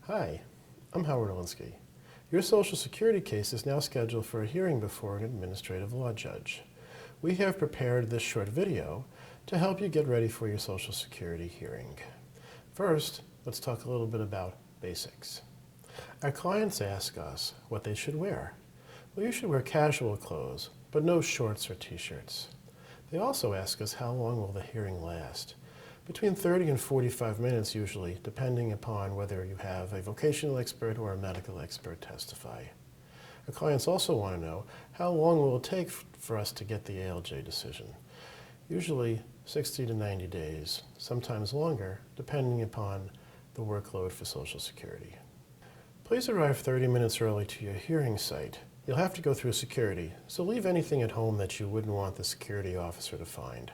Hi, I'm Howard Olinsky. Your Social Security case is now scheduled for a hearing before an administrative law judge. We have prepared this short video to help you get ready for your Social Security hearing. First, let's talk a little bit about basics. Our clients ask us what they should wear. Well, you should wear casual clothes, but no shorts or t-shirts. They also ask us how long will the hearing last. Between 30 and 45 minutes usually, depending upon whether you have a vocational expert or a medical expert testify. Our clients also want to know how long will it take for us to get the ALJ decision. Usually 60 to 90 days, sometimes longer, depending upon the workload for Social Security. Please arrive 30 minutes early to your hearing site. You'll have to go through security, so leave anything at home that you wouldn't want the security officer to find.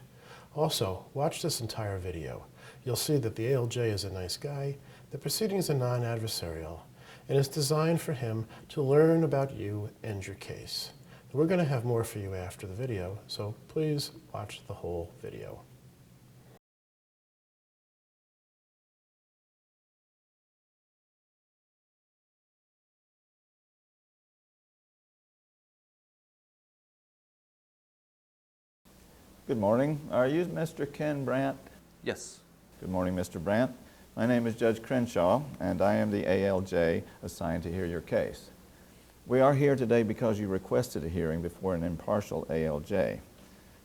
Also, watch this entire video. You'll see that the ALJ is a nice guy, the proceedings are non-adversarial, and it's designed for him to learn about you and your case. We're going to have more for you after the video, so please watch the whole video. Good morning. Are you Mr. Ken Brandt? Yes. Good morning, Mr. Brandt. My name is Judge Crenshaw, and I am the ALJ assigned to hear your case. We are here today because you requested a hearing before an impartial ALJ.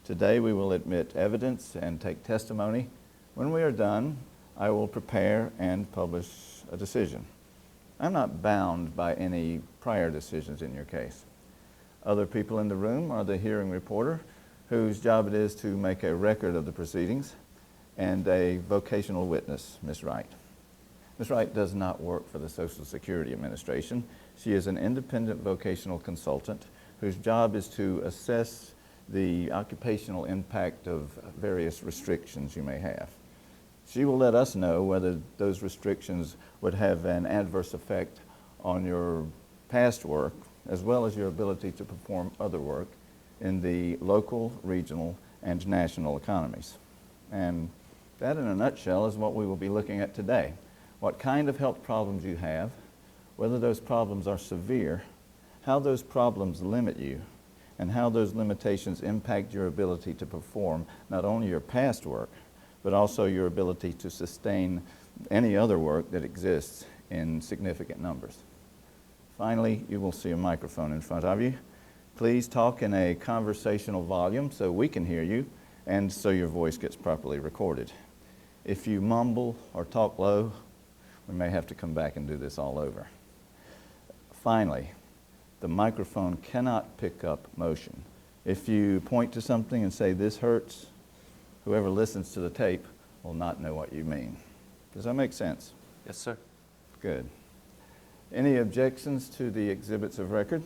Today we will admit evidence and take testimony. When we are done, I will prepare and publish a decision. I'm not bound by any prior decisions in your case. Other people in the room are the hearing reporter, whose job it is to make a record of the proceedings, and a vocational witness, Ms. Wright. Ms. Wright does not work for the Social Security Administration. She is an independent vocational consultant whose job is to assess the occupational impact of various restrictions you may have. She will let us know whether those restrictions would have an adverse effect on your past work, as well as your ability to perform other work in the local, regional, and national economies. And that, in a nutshell, is what we will be looking at today. What kind of health problems you have, whether those problems are severe, how those problems limit you, and how those limitations impact your ability to perform not only your past work, but also your ability to sustain any other work that exists in significant numbers. Finally, you will see a microphone in front of you. Please talk in a conversational volume so we can hear you and so your voice gets properly recorded. If you mumble or talk low, we may have to come back and do this all over. Finally, the microphone cannot pick up motion. If you point to something and say, "This hurts," whoever listens to the tape will not know what you mean. Does that make sense? Yes, sir. Good. Any objections to the exhibits of record?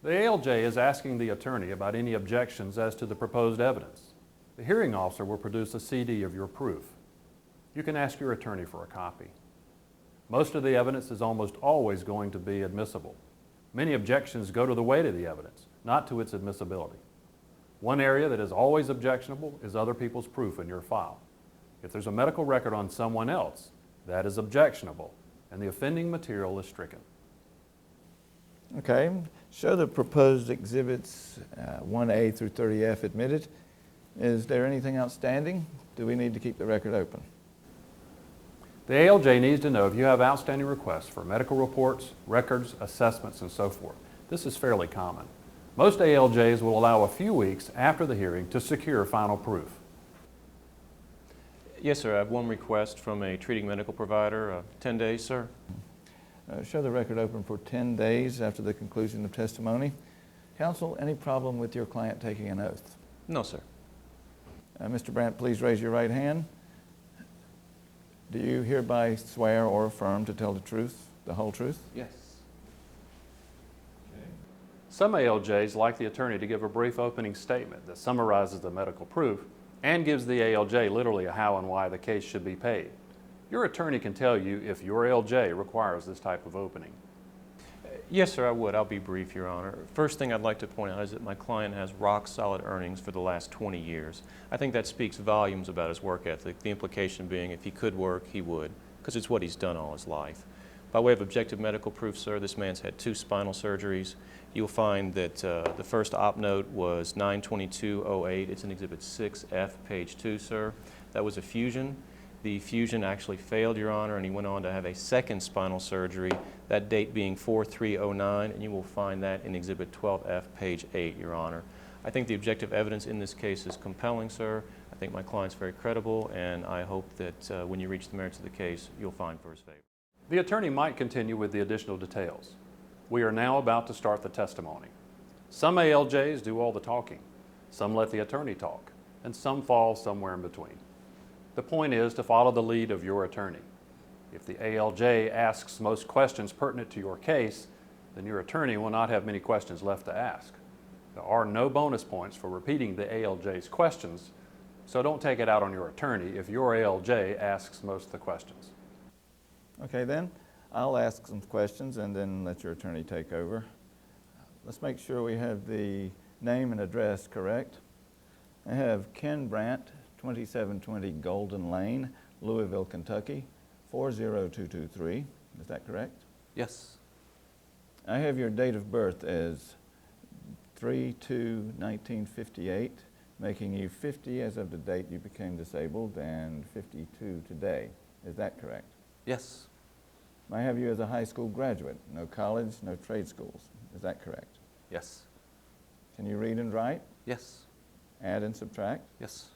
The ALJ is asking the attorney about any objections as to the proposed evidence. The hearing officer will produce a CD of your proof. You can ask your attorney for a copy. Most of the evidence is almost always going to be admissible. Many objections go to the weight of the evidence, not to its admissibility. One area that is always objectionable is other people's proof in your file. If there's a medical record on someone else, that is objectionable, and the offending material is stricken. Okay, show the proposed exhibits 1A through 30F admitted. Is there anything outstanding? Do we need to keep the record open? The ALJ needs to know if you have outstanding requests for medical reports, records, assessments, and so forth. This is fairly common. Most ALJs will allow a few weeks after the hearing to secure final proof. Yes, sir. I have one request from a treating medical provider. 10 days, sir. Show the record open for 10 days after the conclusion of testimony. Counsel, any problem with your client taking an oath? No, sir. Mr. Brandt, please raise your right hand. Do you hereby swear or affirm to tell the truth, the whole truth? Yes. Okay. Some ALJs like the attorney to give a brief opening statement that summarizes the medical proof and gives the ALJ literally a how and why the case should be paid. Your attorney can tell you if your ALJ requires this type of opening. Yes, sir, I would. I'll be brief, Your Honor. First thing I'd like to point out is that my client has rock-solid earnings for the last 20 years. I think that speaks volumes about his work ethic, the implication being if he could work, he would, because it's what he's done all his life. By way of objective medical proof, sir, this man's had 2 spinal surgeries. You'll find that the first op note was 9/22/08. It's in Exhibit 6F, page 2, sir. That was a fusion. The fusion actually failed, Your Honor, and he went on to have a second spinal surgery, that date being 4/3/09, and you will find that in Exhibit 12F, page 8, Your Honor. I think the objective evidence in this case is compelling, sir. I think my client's very credible, and I hope that when you reach the merits of the case, you'll find for his favor. The attorney might continue with the additional details. We are now about to start the testimony. Some ALJs do all the talking, some let the attorney talk, and some fall somewhere in between. The point is to follow the lead of your attorney. If the ALJ asks most questions pertinent to your case, then your attorney will not have many questions left to ask. There are no bonus points for repeating the ALJ's questions, so don't take it out on your attorney if your ALJ asks most of the questions. Okay then, I'll ask some questions and then let your attorney take over. Let's make sure we have the name and address correct. I have Ken Brandt, 2720 Golden Lane, Louisville, Kentucky, 40223. Is that correct? Yes. I have your date of birth as 3/2/1958, making you 50 as of the date you became disabled and 52 today. Is that correct? Yes. I have you as a high school graduate, no college, no trade schools. Is that correct? Yes. Can you read and write, Yes. add and subtract? Yes.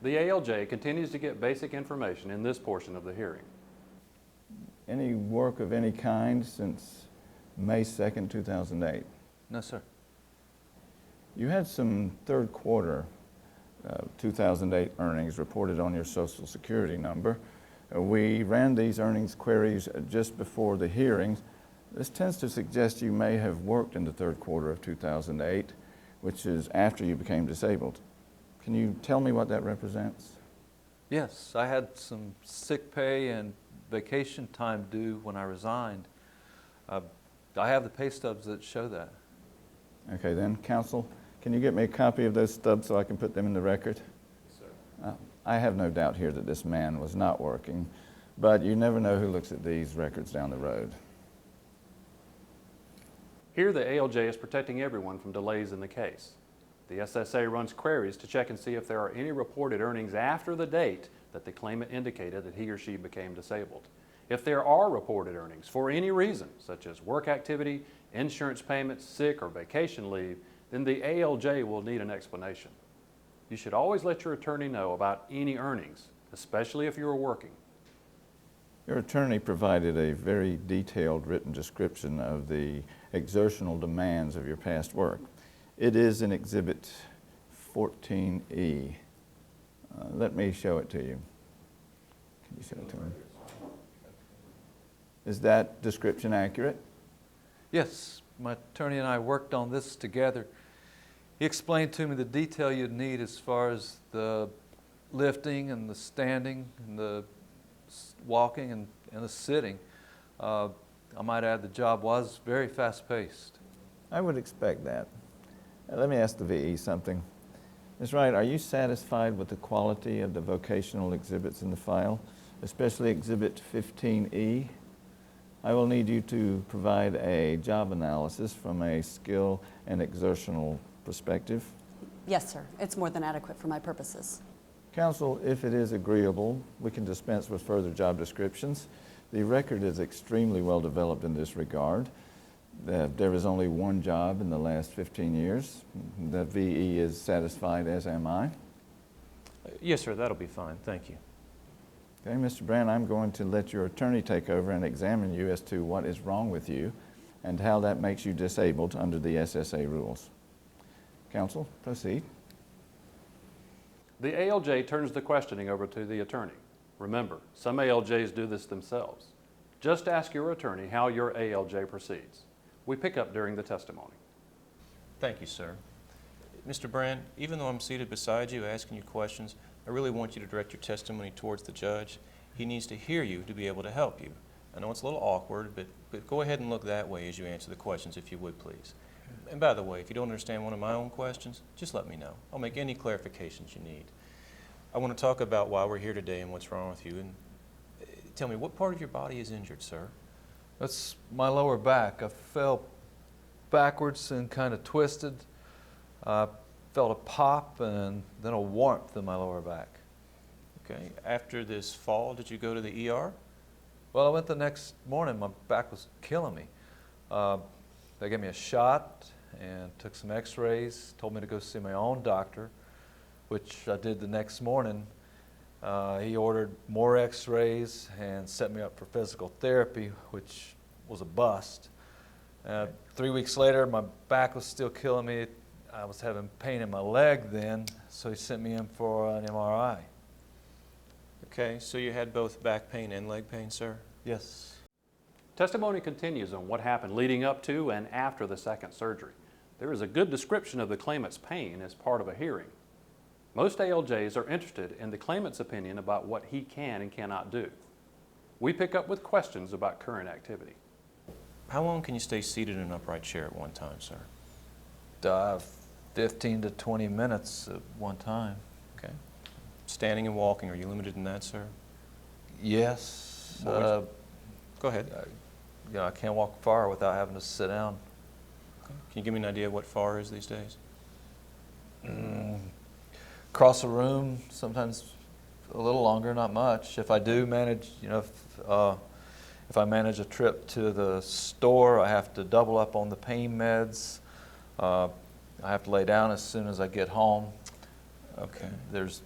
The ALJ continues to get basic information in this portion of the hearing. Any work of any kind since May 2nd, 2008? No, sir. You had some third quarter 2008 earnings reported on your Social Security number. We ran these earnings queries just before the hearings. This tends to suggest you may have worked in the third quarter of 2008, which is after you became disabled. Can you tell me what that represents? Yes, I had some sick pay and vacation time due when I resigned. I have the pay stubs that show that. Okay then, counsel, can you get me a copy of those stubs so I can put them in the record? Yes, sir. I have no doubt here that this man was not working, but you never know who looks at these records down the road. Here, the ALJ is protecting everyone from delays in the case. The SSA runs queries to check and see if there are any reported earnings after the date that the claimant indicated that he or she became disabled. If there are reported earnings for any reason, such as work activity, insurance payments, sick or vacation leave, then the ALJ will need an explanation. You should always let your attorney know about any earnings, especially if you are working. Your attorney provided a very detailed written description of the exertional demands of your past work. It is in Exhibit 14E. Let me show it to you. Can you show it to me? Is that description accurate? Yes, my attorney and I worked on this together. He explained to me the detail you'd need as far as the lifting and the standing and the walking and the sitting. I might add the job was very fast-paced. I would expect that. Let me ask the VE something. Ms. Wright, are you satisfied with the quality of the vocational exhibits in the file, especially Exhibit 15E? I will need you to provide a job analysis from a skill and exertional perspective. Yes, sir. It's more than adequate for my purposes. Counsel, if it is agreeable, we can dispense with further job descriptions. The record is extremely well developed in this regard. There is only one job in the last 15 years. The VE is satisfied, as am I. Yes, sir, that'll be fine. Thank you. Okay, Mr. Brandt, I'm going to let your attorney take over and examine you as to what is wrong with you and how that makes you disabled under the SSA rules. Counsel, proceed. The ALJ turns the questioning over to the attorney. Remember, some ALJs do this themselves. Just ask your attorney how your ALJ proceeds. We pick up during the testimony. Thank you, sir. Mr. Brandt, even though I'm seated beside you asking you questions, I really want you to direct your testimony towards the judge. He needs to hear you to be able to help you. I know it's a little awkward, but go ahead and look that way as you answer the questions, if you would, please. And by the way, if you don't understand one of my own questions, just let me know. I'll make any clarifications you need. I want to talk about why we're here today and what's wrong with you. And Tell me, what part of your body is injured, sir? That's my lower back. I fell backwards and kind of twisted. I felt a pop and then a warmth in my lower back. Okay. After this fall, did you go to the ER? Well, I went the next morning. My back was killing me. They gave me a shot and took some x-rays, told me to go see my own doctor, which I did the next morning. He ordered more x-rays and set me up for physical therapy, which was a bust. 3 weeks later, my back was still killing me. I was having pain in my leg then, so he sent me in for an MRI. Okay, so you had both back pain and leg pain, sir? Yes. Testimony continues on what happened leading up to and after the second surgery. There is a good description of the claimant's pain as part of a hearing. Most ALJs are interested in the claimant's opinion about what he can and cannot do. We pick up with questions about current activity. How long can you stay seated in an upright chair at one time, sir? 15 to 20 minutes at one time. Okay. Standing and walking, are you limited in that, sir? Yes. Go ahead. I can't walk far without having to sit down. Okay. Can you give me an idea of what far is these days? Across a room, sometimes a little longer, not much. If I do manage, if I manage a trip to the store, I have to double up on the pain meds. I have to lay down as soon as I get home. Okay. There's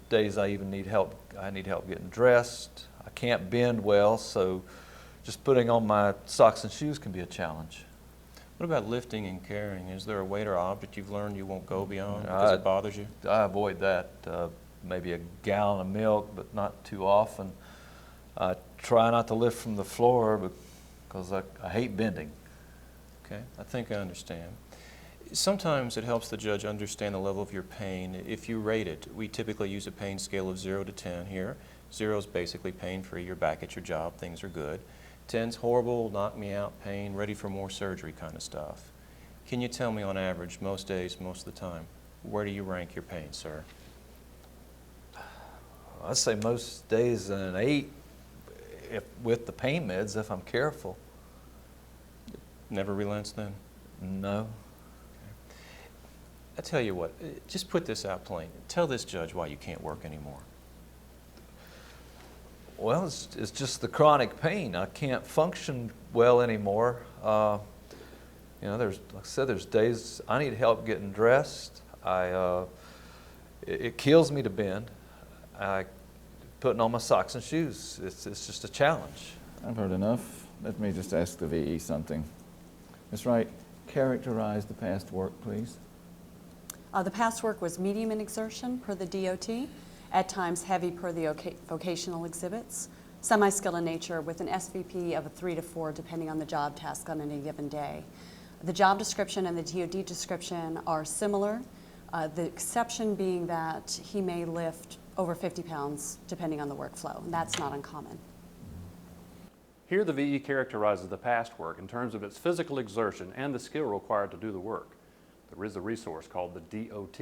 days I even need help. I need help getting dressed. I can't bend well, so just putting on my socks and shoes can be a challenge. What about lifting and carrying? Is there a weight or object you've learned you won't go beyond because it bothers you? I avoid that. Maybe a gallon of milk, but not too often. I try not to lift from the floor because I hate bending. Okay, I think I understand. Sometimes it helps the judge understand the level of your pain. If you rate it, we typically use a pain scale of 0 to 10 here. 0 is basically pain-free, you're back at your job, things are good. 10's horrible, knock me out, pain, ready for more surgery kind of stuff. Can you tell me on average, most days, most of the time, where do you rank your pain, sir? I'd say most days an 8 with the pain meds if I'm careful. Never relents then? No. I tell you what, just put this out plain. Tell this judge why you can't work anymore. Well, it's just the chronic pain. I can't function well anymore. Like I said, there's days I need help getting dressed. It kills me to bend. Putting on my socks and shoes, it's just a challenge. I've heard enough. Let me just ask the VE something. Ms. Wright, characterize the past work, please. The past work was medium in exertion per the DOT, at times heavy per the vocational exhibits, semi-skilled in nature with an SVP of a 3 to 4 depending on the job task on any given day. The job description and the DOD description are similar, the exception being that he may lift over 50 pounds depending on the workflow, and that's not uncommon. Here the VE characterizes the past work in terms of its physical exertion and the skill required to do the work. There is a resource called the DOT,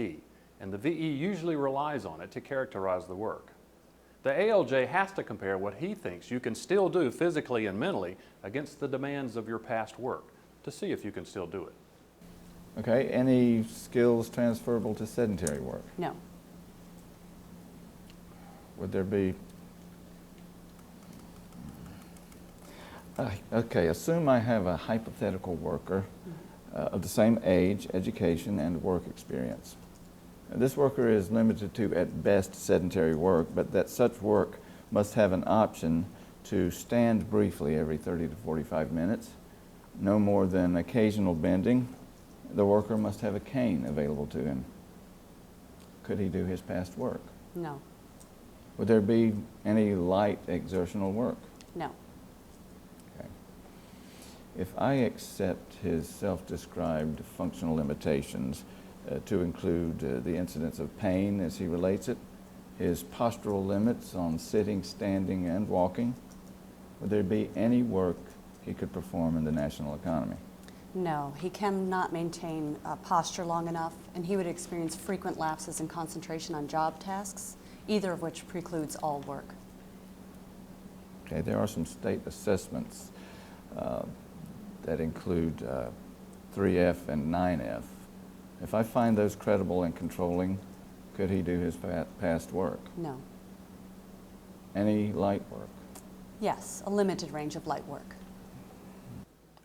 and the VE usually relies on it to characterize the work. The ALJ has to compare what he thinks you can still do physically and mentally against the demands of your past work to see if you can still do it. Okay, any skills transferable to sedentary work? No. Would there be... okay, assume I have a hypothetical worker of the same age, education, and work experience. This worker is limited to, at best, sedentary work, but that such work must have an option to stand briefly every 30 to 45 minutes, no more than occasional bending. The worker must have a cane available to him. Could he do his past work? No. Would there be any light exertional work? No. Okay. If I accept his self-described functional limitations to include the incidence of pain as he relates it, his postural limits on sitting, standing, and walking, would there be any work he could perform in the national economy? No, he cannot maintain posture long enough, and he would experience frequent lapses in concentration on job tasks, either of which precludes all work. Okay, there are some state assessments that include 3F and 9F. If I find those credible and controlling, could he do his past work? No. Any light work? Yes, a limited range of light work.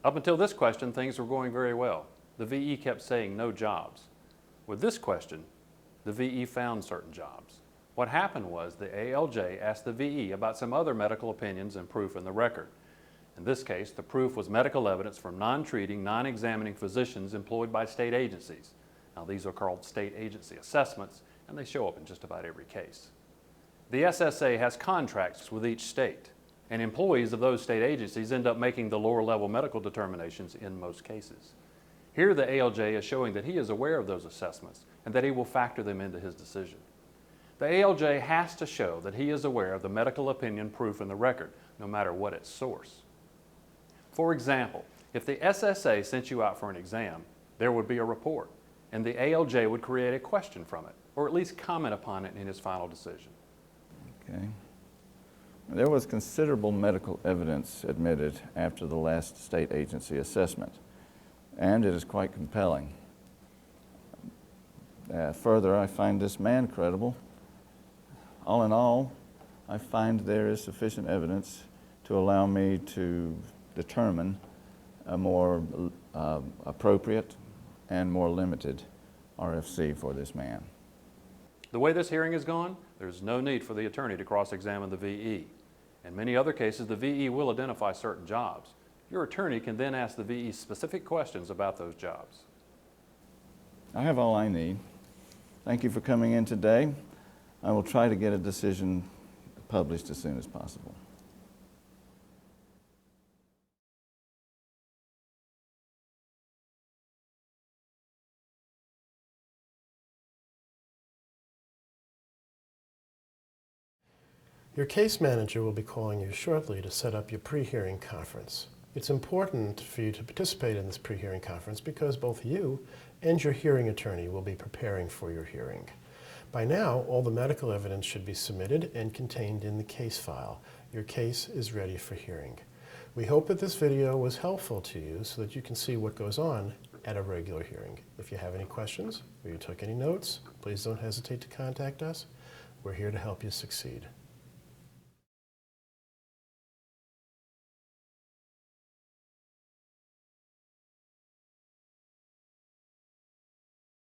Up until this question, things were going very well. The VE kept saying no jobs. With this question, the VE found certain jobs. What happened was the ALJ asked the VE about some other medical opinions and proof in the record. In this case, the proof was medical evidence from non-treating, non-examining physicians employed by state agencies. Now, these are called state agency assessments, and they show up in just about every case. The SSA has contracts with each state, and employees of those state agencies end up making the lower level medical determinations in most cases. Here, the ALJ is showing that he is aware of those assessments and that he will factor them into his decision. The ALJ has to show that he is aware of the medical opinion proof in the record, no matter what its source. For example, if the SSA sent you out for an exam, there would be a report, and the ALJ would create a question from it, or at least comment upon it in his final decision. Okay. There was considerable medical evidence admitted after the last state agency assessment, and it is quite compelling. Further, I find this man credible. All in all, I find there is sufficient evidence to allow me to determine a more appropriate and more limited RFC for this man. The way this hearing has gone, there's no need for the attorney to cross-examine the VE. In many other cases, the VE will identify certain jobs. Your attorney can then ask the VE specific questions about those jobs. I have all I need. Thank you for coming in today. I will try to get a decision published as soon as possible. Your case manager will be calling you shortly to set up your pre-hearing conference. It's important for you to participate in this pre-hearing conference because both you and your hearing attorney will be preparing for your hearing. By now, all the medical evidence should be submitted and contained in the case file. Your case is ready for hearing. We hope that this video was helpful to you so that you can see what goes on at a regular hearing. If you have any questions or you took any notes, please don't hesitate to contact us. We're here to help you succeed.